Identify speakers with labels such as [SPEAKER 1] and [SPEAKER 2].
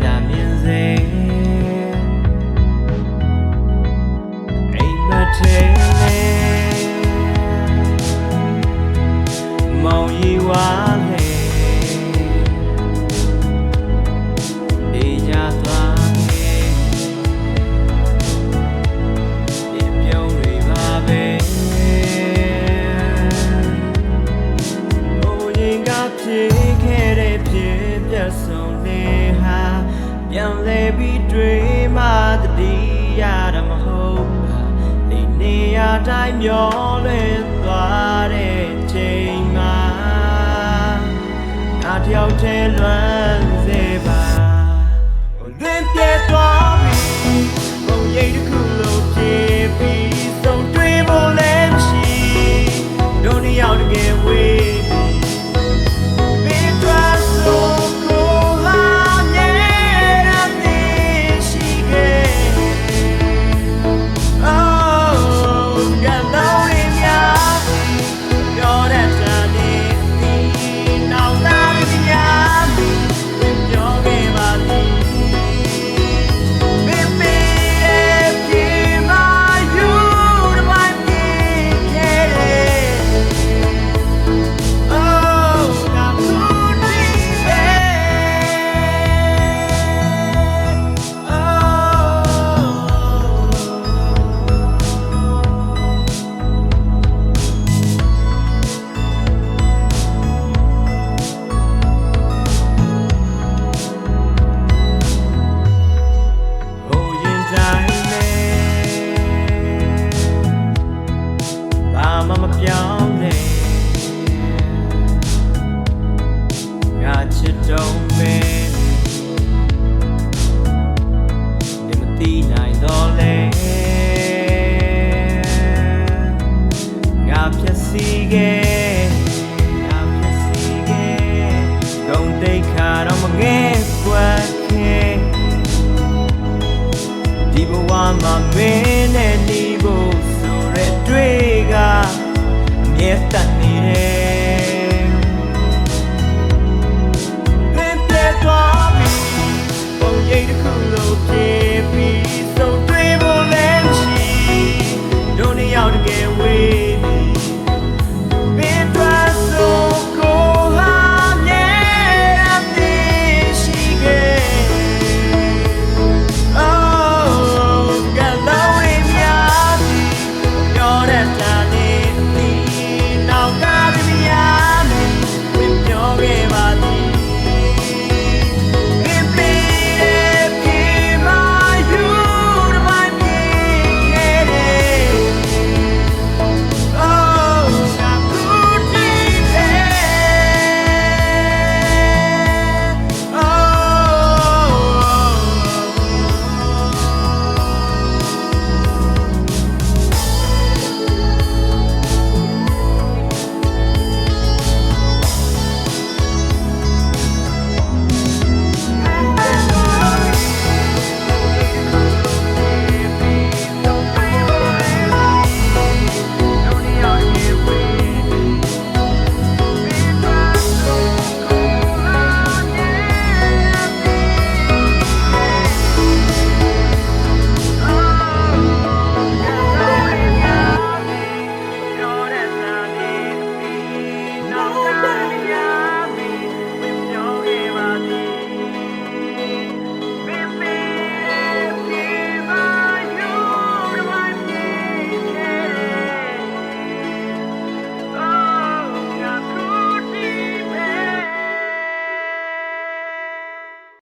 [SPEAKER 1] သာမြင်စေအိမ်မထဲလေမောင်ရီဝါလေအေးကြသွားခဲ့ဒီပြုံးတွေပါပဲဖြစ်ခဲ့တဲ့ဖြစ်ပျက်ဆုံးနေဟာပြန်လဲပြီးတွေ့မှတတိရတာမဟုတ်ပါဒီနေရာတိုင်းမျောလွင်သွားတဲ့ချိန်မှာငါတယောက်တည်းလွမ်းစေပါလွင်ပြတ်သွားပြီဘုံရိပ်တစ်ခုလုံးဖြစ်ပြီးဆုံးတွေ့ဖို့လည်းမရှိတို့နှစ်ယောက်တကယ်ဝေးမပြောင်းလဲငါချစ်တော့မယ်ဒီမသိနိုင်တော့လဲငါဖြစ်စီခဲ့ဂုံတိတ်ခါတော့မငဲ့ကွက်ခဲ့ဒီဘဝမှာမင်းနဲ့နေဖို့ဆိုတဲ့တွေ့ကမြဲတတ်နေတယ်